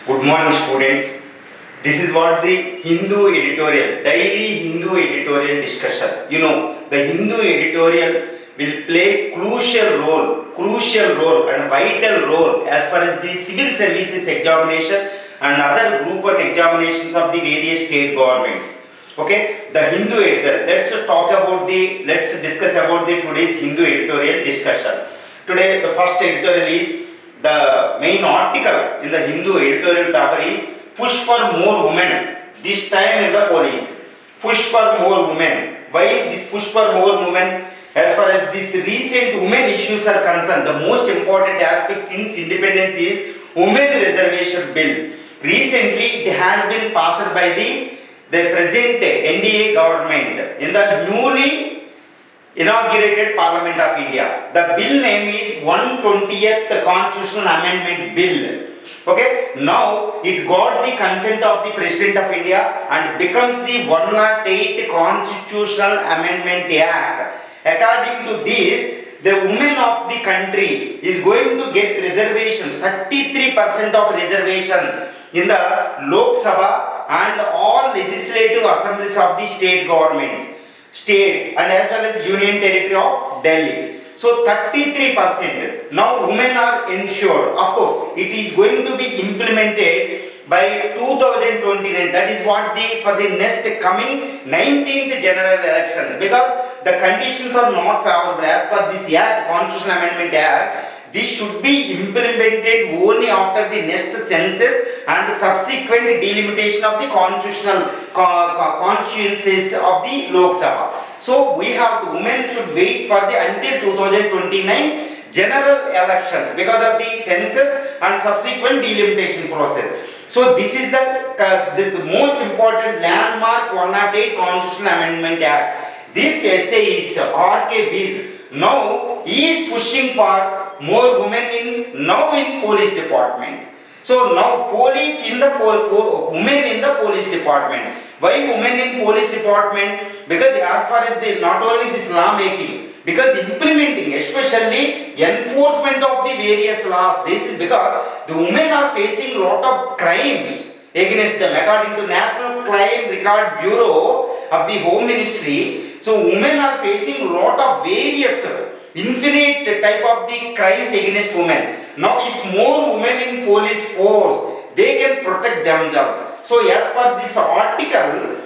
Good morning, students. This is what the Hindu editorial, daily Hindu editorial discussion. The Hindu editorial will play crucial role and vital role as far as the civil services examination and other group 1 examinations of the various state governments. Okay, the Hindu editorial. Let's discuss about the today's Hindu editorial discussion. Today, the first editorial is the main article in the Hindu editorial paper is push for more women, this time in the police. Push for more women. Why this push for more women? As far as these recent women issues are concerned, the most important aspect since independence is Women Reservation Bill. Recently, it has been passed by the present NDA government in the newly inaugurated Parliament of India. The bill name is 120th Constitutional Amendment Bill. Okay, now it got the consent of the President of India and becomes the 108 Constitutional Amendment Act. According to this, the women of the country is going to get reservations, 33% of reservation in the Lok Sabha and all legislative assemblies of the state governments. States and as well as Union Territory of Delhi. So 33%. Now women are ensured. Of course, it is going to be implemented by 2029. That is what for the next coming 19th general elections. Because the conditions are not favorable as per this Act, Constitutional Amendment Act. This should be implemented only after the next census and subsequent delimitation of the constitutional constituencies of the Lok Sabha. So we have to, women should wait for the until 2029 general elections because of the census and subsequent delimitation process. So this is the most important landmark 108 Constitutional Amendment Act. This essayist R.K. Viz now is pushing for more women in police department. So now women in the police department. Why women in police department? Because as far as not only this law making, because implementing, especially enforcement of the various laws. This is because the women are facing lot of crimes against them. According to National Crime Record Bureau of the Home Ministry, so women are facing lot of various infinite type of the crimes against women. Now if more women in police force, they can protect themselves. So as per this article,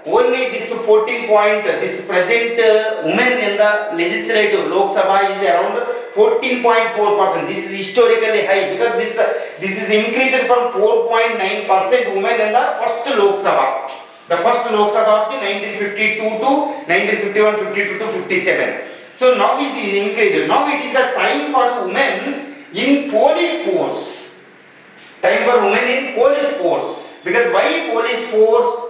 only this 14 point, this present women in the legislative Lok Sabha is around 14.4%. This is historically high because this is increased from 4.9% women in the first Lok Sabha. The first Lok Sabha of the 1952 to 1951, 52 to 57. So now it is increased. Now it is a time for women in police force. Time for women in police force. Because why police force?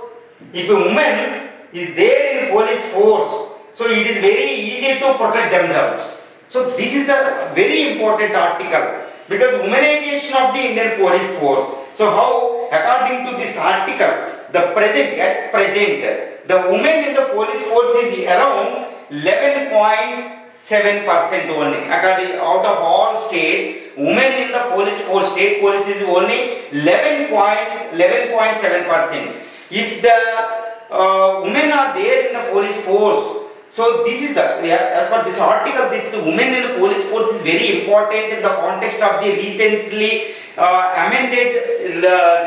If a woman is there in police force, so it is very easy to protect themselves. So this is a very important article because womanization of the Indian police force. So how, according to this article, at present, the women in the police force is around 11.7% only. According out of all states, women in the police force, state police is only 11.7%. If the women are there in the police force, so this is as per this article, the women in the police force is very important in the context of the recently amended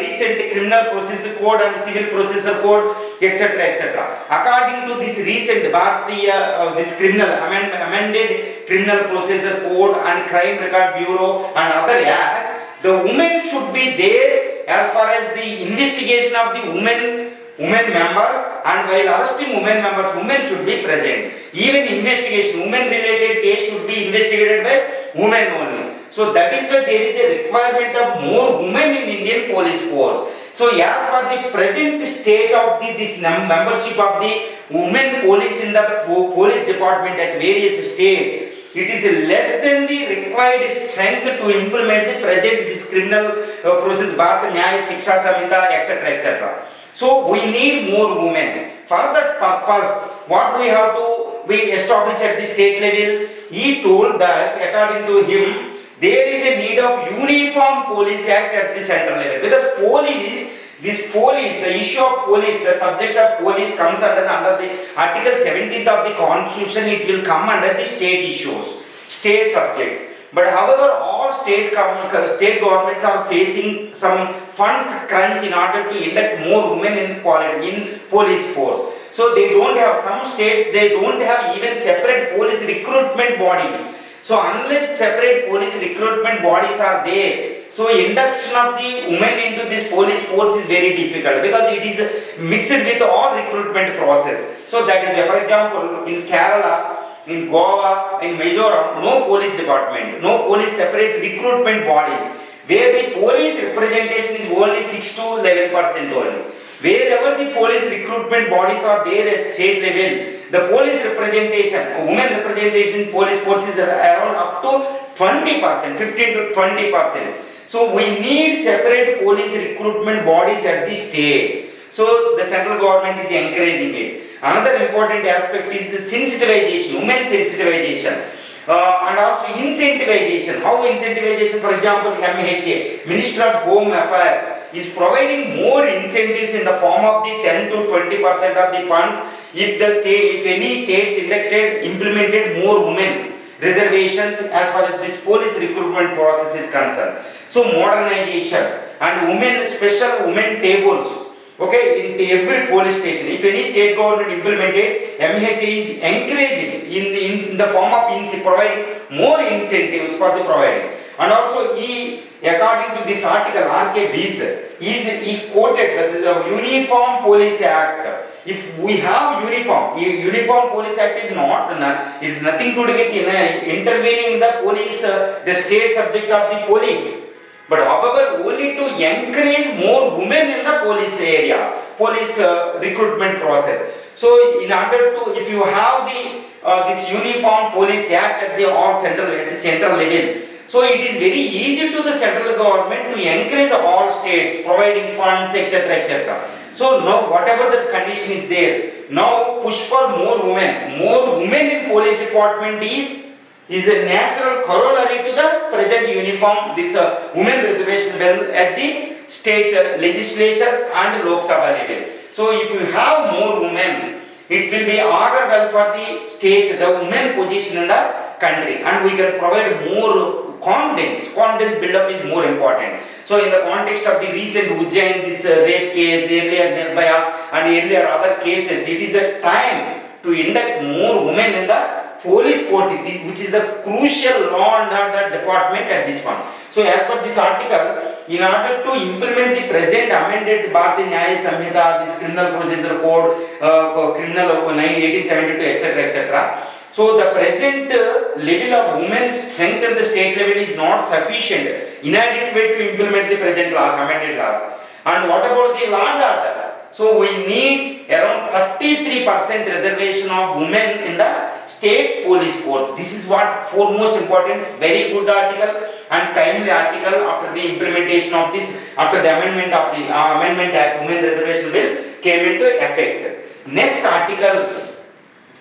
recent criminal procedure code and civil procedure code, etc., etc. According to this recent this amended criminal procedure code and crime record bureau and other act, the women should be there as far as the investigation of the women members, and while arresting women members, women should be present. Even investigation, women related case should be investigated by women only. So that is why there is a requirement of more women in Indian police force. So as per the present state of this membership of the women police in the police department at various states, it is less than the required strength to implement the present criminal process, Bharat Nyaya Shiksha Samhita, etc., etc. So we need more women. For that purpose, what we have to be established at the state level, he told that according to him, there is a need of uniform police act at the central level, because the issue of police, the subject of police comes under the Article 17th of the Constitution. It will come under the state issues, state subject. But however, all state governments are facing some funds crunch in order to elect more women in police force. So they don't have, some states they don't have even separate police recruitment bodies. So unless separate police recruitment bodies are there, so induction of the women into this police force is very difficult, because it is mixed with all recruitment process. So that is why, for example, in Kerala, in Goa, in Mizoram, no police department, no police separate recruitment bodies, where the police representation is only 6 to 11% only. Wherever the police recruitment bodies are there at state level, the police representation, women representation in police force is around up to 20%, 15 to 20%. So we need separate police recruitment bodies at the states. So the central government is encouraging it. Another important aspect is the sensitization, women sensitization. And also incentivization. How incentivization? For example, MHA, Minister of Home Affairs, is providing more incentives in the form of the 10 to 20% of the funds if any states implemented more women reservations as far as this police recruitment process is concerned. So modernization and special women tables. Okay, in every police station, if any state government implemented, MHA is encouraging in the form of providing more incentives for the providing. And also, according to this article, R.K. he quoted that the Uniform Police Act. If we have Uniform Police Act is not, it is nothing to do with intervening in the police, the state subject of the police. But however, only to encourage more women in the police area, police recruitment process. So, in order to, if you have this Uniform Police Act at the central level, so it is very easy to the central government to encourage all states providing funds, etc., etc. So now whatever the condition is there, now push for more women. More women in police department is a natural corollary to the present uniform, this women reservation bill at the state legislature and Lok Sabha level. So if you have more women, it will be augur well for the state, the women position in the country, and we can provide more confidence. Confidence build-up is more important. So in the context of the recent Ujjain, this rape case, earlier Nirbhaya and earlier other cases, it is a time to induct more women in the police force, which is a crucial law and order department at this one. So as per this article, in order to implement the present amended Bharatiya Nyaya Samhita, this criminal procedure code, criminal 1872, etc., etc. So the present level of women's strength at the state level is not sufficient, inadequate to implement the present laws, amended laws. And what about the law and order? So we need around 33% reservation of women in the state's police force. This is what foremost important, very good article and timely article after the implementation of this, after the amendment of the Amendment Act, Women Reservation Bill came into effect. Next article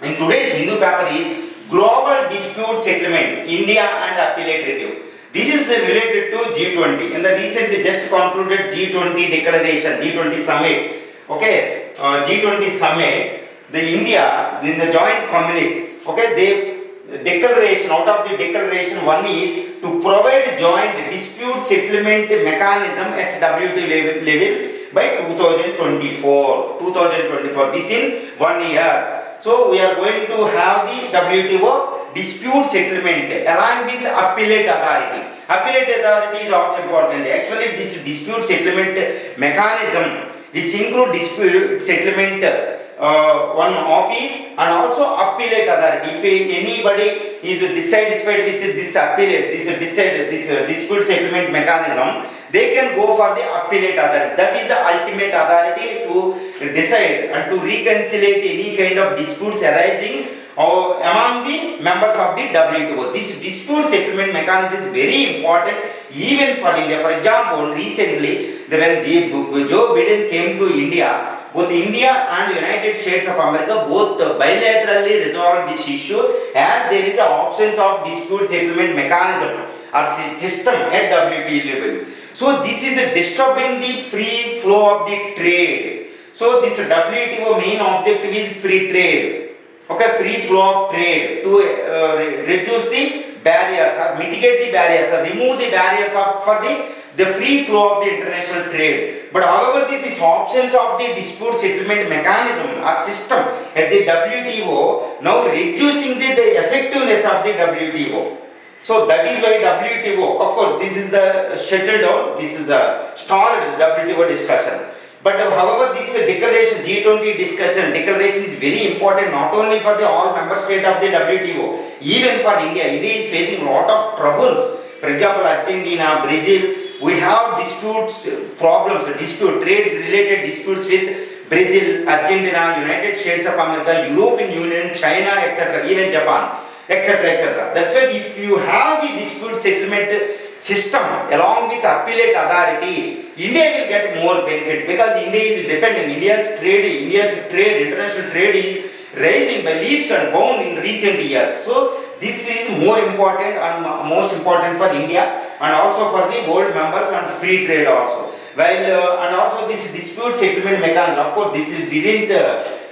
in today's Hindu paper is Global Dispute Settlement, India and Appellate Review. This is related to G20. In the recently just concluded G20 declaration, G20 summit. Okay, G20 summit, the India in the joint communique. Okay, they declaration, out of the declaration, one is to provide joint dispute settlement mechanism at WTO level by 2024 within 1 year. So we are going to have the WTO dispute settlement along with appellate authority. Appellate authority is also important. Actually, this dispute settlement mechanism, which include dispute settlement one office and also appellate authority. If anybody is dissatisfied with this appellate, this dispute settlement mechanism, they can go for the appellate authority. That is the ultimate authority to decide and to reconcile any kind of disputes arising among the members of the WTO. This dispute settlement mechanism is very important even for India. For example, recently when Joe Biden came to India, both India and United States of America both bilaterally resolved this issue, as there is an absence of dispute settlement mechanism or system at WTO level. So this is disturbing the free flow of the trade. So this WTO main objective is free trade. Okay, free flow of trade to reduce the barriers or mitigate the barriers or remove the barriers for the free flow of the international trade. But however, these options of the dispute settlement mechanism or system at the WTO now reducing the effectiveness of the WTO. So that is why WTO, of course, this is the shuttle down, this is the stalled WTO discussion. But however, this declaration, G20 discussion, declaration is very important not only for the all member state of the WTO, even for India. India is facing a lot of troubles. For example, Argentina, Brazil, we have disputes, trade related disputes with Brazil, Argentina, United States of America, European Union, China, etc., even Japan, etc., etc. That's why if you have the dispute settlement system along with appellate authority, India will get more benefit because India is dependent. India's trade, international trade is rising by leaps and bounds in recent years. So this is more important and most important for India and also for the world members and free trade also. While and also this dispute settlement mechanism, of course, didn't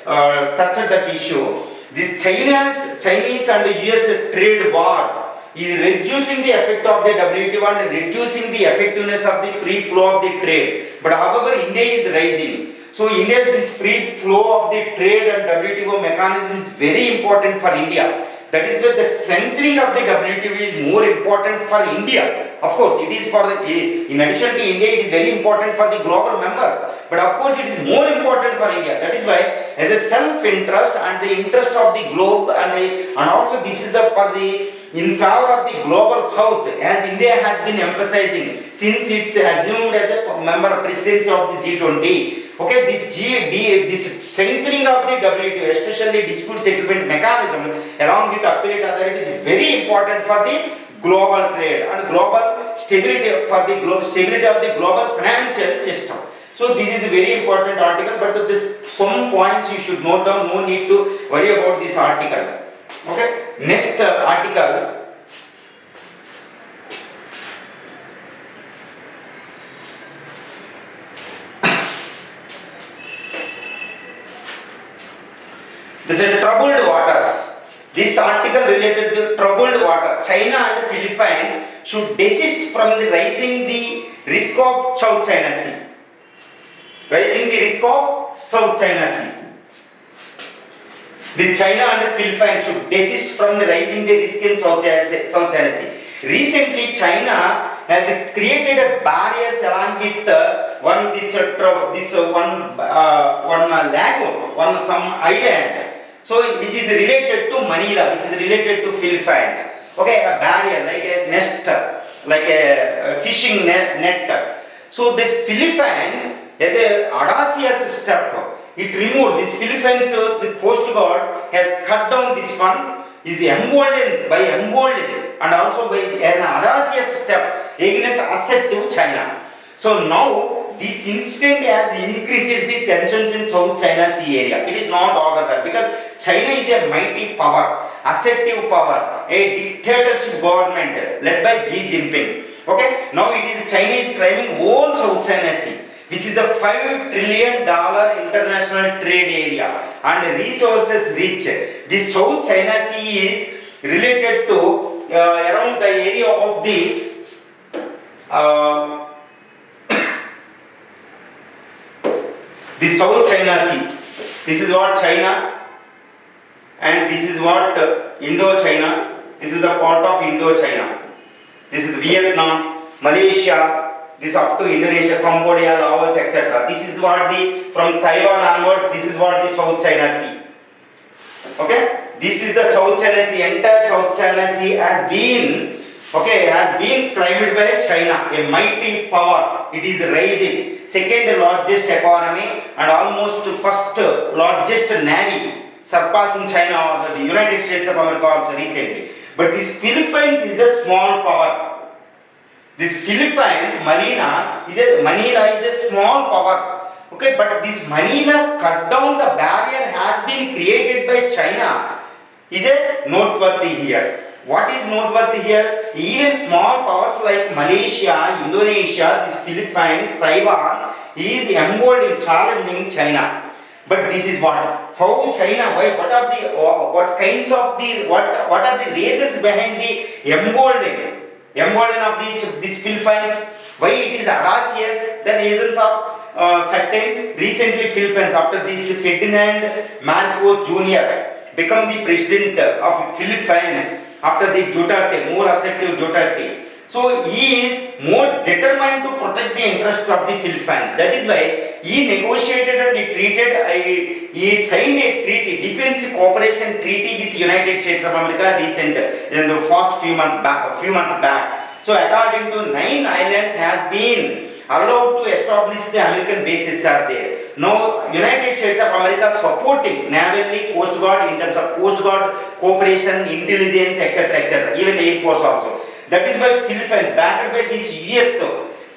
touch that issue. This Chinese and US trade war is reducing the effect of the WTO and reducing the effectiveness of the free flow of the trade. But however, India is rising. So India's this free flow of the trade and WTO mechanism is very important for India. That is why the strengthening of the WTO is more important for India. Of course, it is for in addition to India, it is very important for the global members. But of course, it is more important for India. That is why, as a self-interest and the interest of the globe, and also this is in favor of the global south, as India has been emphasizing since it's assumed as a member presidency of the G20. Okay, this strengthening of the WTO, especially dispute settlement mechanism, along with appellate authority, is very important for the global trade and global stability for the stability of the global financial system. So this is a very important article, but some points you should note down. No need to worry about this article. Okay, next article. This is troubled waters. This article related to troubled water. China and the Philippines should desist from raising the risk of South China Sea. Raising the risk of South China Sea. The China and the Philippines should desist from raising the risk in South China Sea. Recently, China has created a barriers along with some island. So, which is related to Manila, which is related to Philippines. Okay, a barrier like a nest, like a fishing net. So, this Philippines has a audacious step. It removed this Philippines, the Coast Guard has cut down this one, is emboldened and also by an audacious step against asset to China. So now this incident has increased the tensions in South China Sea area. It is not all that because China is a mighty power, assertive power, a dictatorship government led by Xi Jinping. Okay, now it is China is claiming whole South China Sea, which is a $5 trillion international trade area and resources rich. The South China Sea is related to around the area of the South China Sea. This is what China and this is what Indo-China. This is the part of Indo-China. This is Vietnam, Malaysia. This up to Indonesia, Cambodia, Laos, etc. This is what from Taiwan onwards, this is what the South China Sea. Okay? This is the South China Sea. Entire South China Sea has been claimed by China, a mighty power. It is rising. Second largest economy and almost first largest navy, surpassing China or the United States of America also recently. But this Philippines is a small power. This Philippines, Manila is a small power. Okay, but this Manila cut down the barrier has been created by China is a noteworthy here. What is noteworthy here? Even small powers like Malaysia, Indonesia, the Philippines, Taiwan is involved in challenging China. But this is what? How China? Why? What are the? What kinds of the? What are the reasons behind the emboldening of these Philippines? Why it is audacious? The reasons are certain. Recently, Philippines, after this Ferdinand Marcos Jr. become the president of Philippines after the Duterte, more assertive Duterte. So he is more determined to protect the interests of the Philippines. That is why he negotiated and he signed a treaty, defense cooperation treaty with United States of America in the first few months back. So according to 9 islands has been allowed to establish the American bases are there. Now United States of America supporting navally Coast Guard in terms of Coast Guard cooperation, intelligence, etc., even Air Force also. That is why Philippines, backed by this US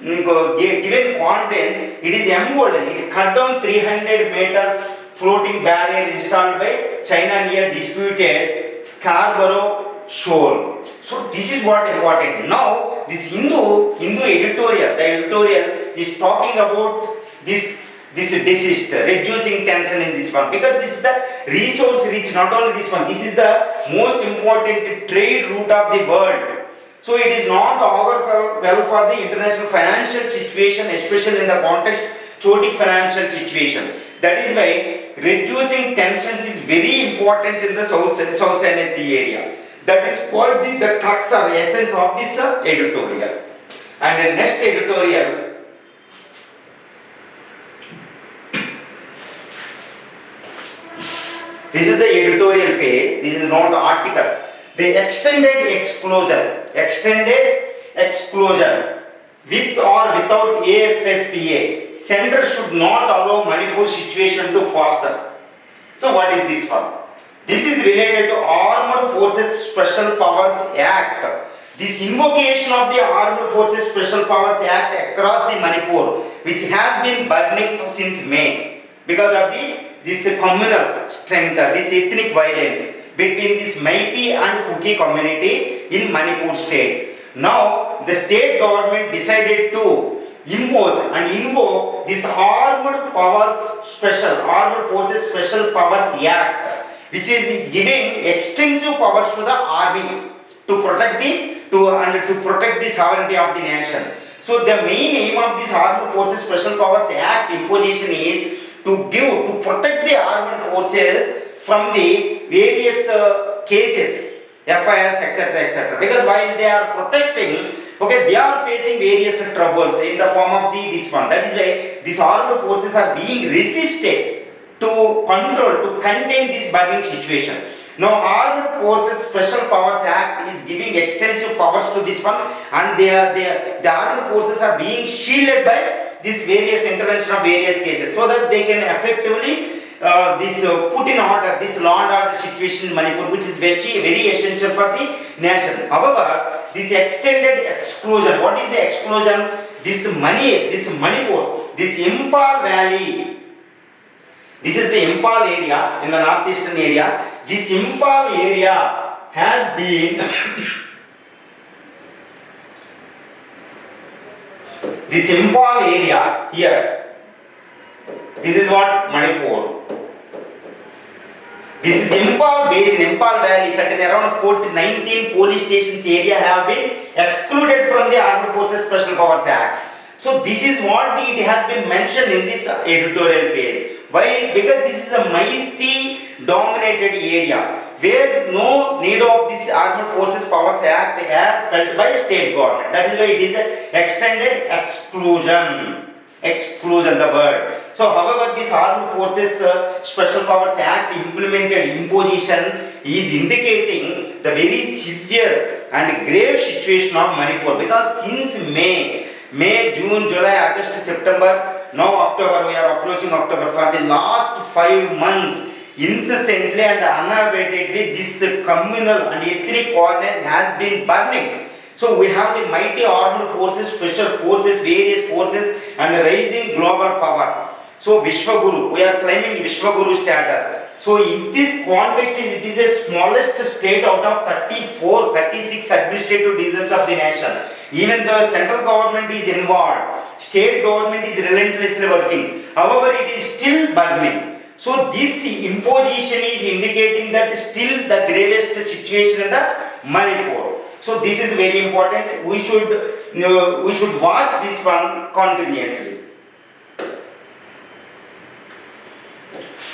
given confidence, it is emboldened. It cut down 300 meters floating barrier installed by China near disputed Scarborough Shoal. So this is what important. Now this Hindu editorial, the editorial is talking about this desist, reducing tension in this one, because this is the resource rich. Not only this one, this is the most important trade route of the world. So it is not augur well for the international financial situation, especially in the context chaotic financial situation. That is why reducing tensions is very important in the South China Sea area. That is what the crux or essence of this editorial. And the next editorial, this is the editorial page. This is not the article. The extended exclusion with or without AFSPA, sender should not allow Manipur situation to foster. So what is this for? This is related to Armed Forces Special Powers Act. This invocation of the Armed Forces Special Powers Act across the Manipur, which has been burning since May because of this communal strength, this ethnic violence between this Meitei and Kuki community in Manipur state. Now the state government decided to impose and invoke this Armed Forces Special Powers Act, which is giving extensive powers to the army to protect the sovereignty of the nation. So the main aim of this Armed Forces Special Powers Act imposition is to protect the armed forces from the various cases, FIRs, etc. Because while they are protecting, they are facing various troubles in the form of this one. That is why these armed forces are being resisted to contain this burning situation. Now, Armed Forces Special Powers Act is giving extensive powers to this one, and the armed forces are being shielded by this various intervention of various cases, so that they can effectively put in order this law and order situation in Manipur, which is very essential for the nation. However, this extended exclusion, what is the exclusion? This Manipur, this Imphal Valley, this is the Imphal area in the northeastern area. This Imphal area has been this Imphal area here, this is what Manipur. This is Imphal Basin, Imphal Valley, certain around 19 police stations area have been excluded from the Armed Forces Special Powers Act. So this is what it has been mentioned in this editorial page. Why? Because this is a Meitei dominated area where no need of this Armed Forces Powers Act as felt by state government. That is why it is an extended exclusion the word. So however, this Armed Forces Special Powers Act implemented imposition is indicating the very severe and grave situation of Manipur, because since May, June, July, August, September, now October, we are approaching October, for the last 5 months, incessantly and unabatedly this communal and ethnic violence has been burning. So we have the mighty armed forces, special forces, various forces, and rising global power. So Vishwaguru, we are claiming Vishwaguru status. So in this context, it is the smallest state out of 36 administrative divisions of the nation. Even the central government is involved, state government is relentlessly working. However, it is still burning. So this imposition is indicating that still the gravest situation in the Manipur. So this is very important. We should watch this one continuously.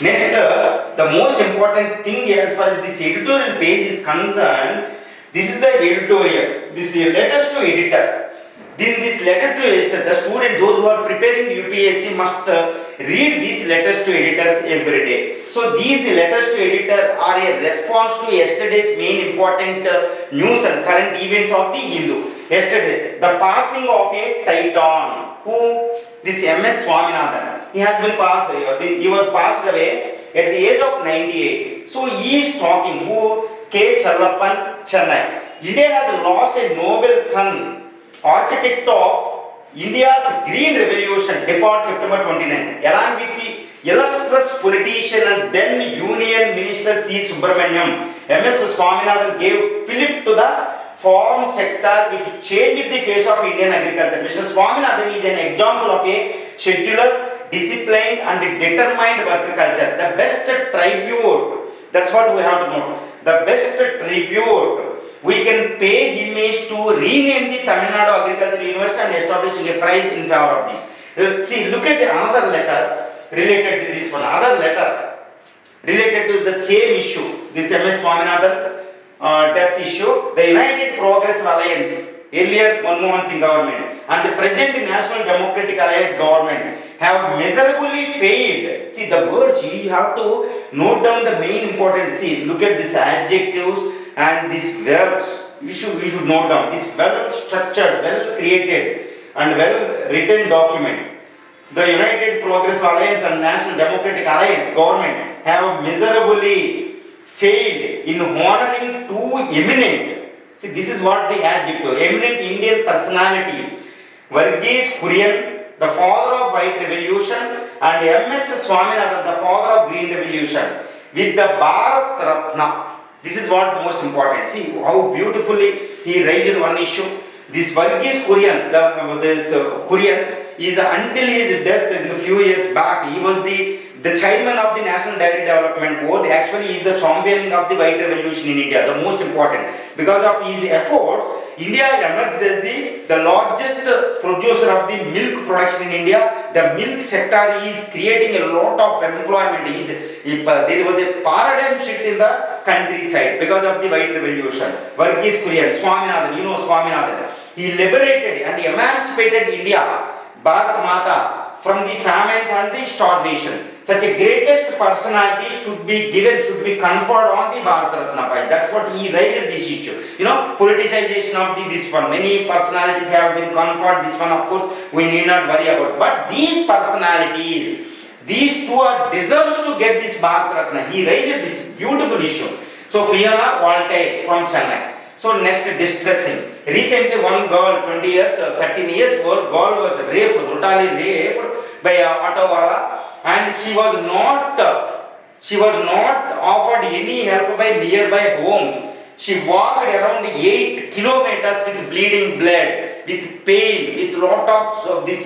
Next, the most important thing as far as this editorial page is concerned, this is the editorial. This is letters to editor. This letter to editor, the student, those who are preparing UPSC must read these letters to editors every day. So these letters to editor are a response to yesterday's main important news and current events of the Hindu. Yesterday, the passing of a titan. Who? This MS Swaminathan. He has been passed. He was passed away at the age of 98. So he is talking. Who? K. Challappan, Chennai. India has lost a noble son, architect of India's Green Revolution, depart September 29. Along with the illustrious politician and then Union Minister C. Subramaniam, MS Swaminathan gave fillip to the farm sector which changed the face of Indian agriculture. Mr. Swaminathan is an example of a schedulous, disciplined and determined work culture. The best tribute, that's what we have to know. The best tribute we can pay him is to rename the Tamil Nadu Agricultural University and establishing a prize in favor of this. See, look at the another letter related to this one. Another letter related to the same issue. This MS Swaminathan death issue. The United Progressive Alliance, earlier Manmohan Singh government, and the present National Democratic Alliance government have miserably failed. See the words, you have to note down the main important. See, look at these adjectives and these verbs. We should note down this well structured, well created and well written document. The United Progressive Alliance and National Democratic Alliance government have miserably failed in honoring two eminent, see this is what the adjective, eminent Indian personalities, Varghese Kurian, the father of White Revolution, and MS Swaminathan, the father of Green Revolution, with the Bharat Ratna. This is what most important. See how beautifully he raised one issue. This Varghese Kurian, Kurian is until his death in a few years back, he was the chairman of the National Dairy Development Board. Actually, he is the champion of the White Revolution in India, the most important. Because of his efforts, India emerged as the largest producer of the milk production in India. The milk sector is creating a lot of employment. There was a paradigm shift in the countryside because of the White Revolution. Varghese Kurian, Swaminathan, you know Swaminathan. He liberated and emancipated India, Bharat Mata, from the famines and the starvation. Such a greatest personality should be conferred on the Bharat Ratna Prize. That's what he raised this issue. You know, politicization of this one. Many personalities have been conferred. This one, of course, we need not worry about. But these personalities, these two are deserves to get this Bharat Ratna. He raised this beautiful issue. So Fiona Waltei from Chennai. So next, distressing. Recently, one girl, 13 years old girl was brutally raped by a auto-wala, and she was not offered any help by nearby homes. She walked around 8 kilometers with bleeding blood, with pain, with lot of this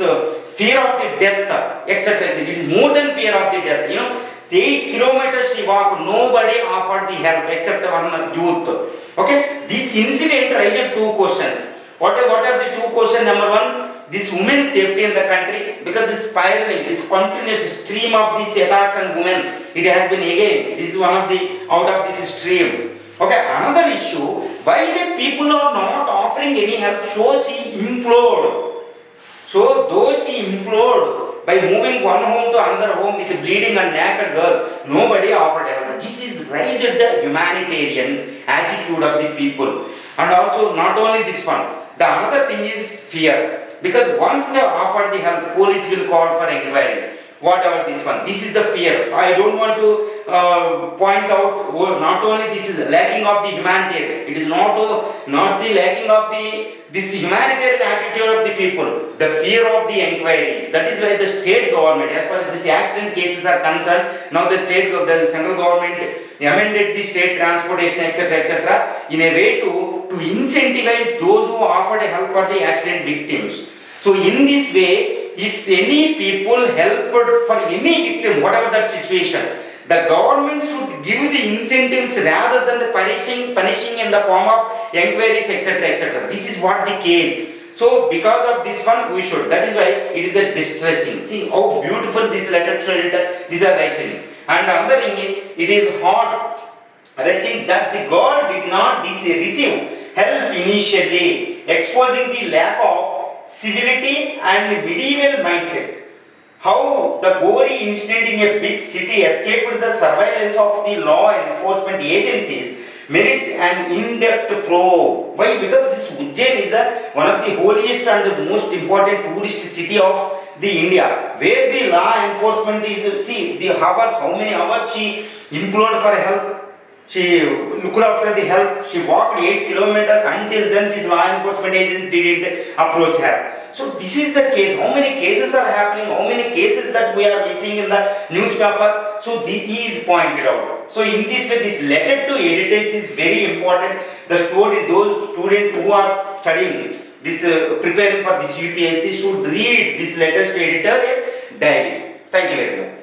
fear of the death, etc. It is more than fear of the death. You know, 8 kilometers she walked, nobody offered the help except one youth. Okay, this incident raised two questions. What are the two questions? Number one, this women's safety in the country, because this spiraling, this continuous stream of these attacks on women, it has been again, this is one of the out of this stream. Okay, another issue, why the people are not offering any help, so she implored. So though she implored by moving one home to another home with a bleeding and naked girl, nobody offered help. This is raised the humanitarian attitude of the people. And also not only this one, the another thing is fear. Because once they offer the help, police will call for inquiry. whatever this one. This is the fear. I don't want to point out, not only this is lacking of the humanitarian, it is not the lacking of this humanitarian attitude of the people, the fear of the inquiries. That is why the state government, as far as these accident cases are concerned, now the central government amended the state transportation, etc., in a way to incentivize those who offered help for the accident victims. So in this way, if any people helped for any victim, whatever that situation, the government should give the incentives rather than the punishing in the form of inquiries, etc., etc. This is what the case. So because of this one, we should. That is why it is a distressing. See how beautiful this letter these are writing. And another thing, it is hard wretching that the God did not receive help initially, exposing the lack of civility and medieval mindset. How the gory incident in a big city escaped the surveillance of the law enforcement agencies merits an in-depth probe. Why? Because this Ujjain is one of the holiest and the most important tourist city of the India, where the law enforcement is, see the hours, how many hours she implored for help. She looked after the help. She walked 8 kilometers. Until then, this law enforcement agents didn't approach her. So this is the case. How many cases are happening? How many cases that we are missing in the newspaper? So this is pointed out. So in this way, this letter to editors is very important. Those students who are studying this, preparing for this UPSC should read this letters to editor daily. Thank you very much.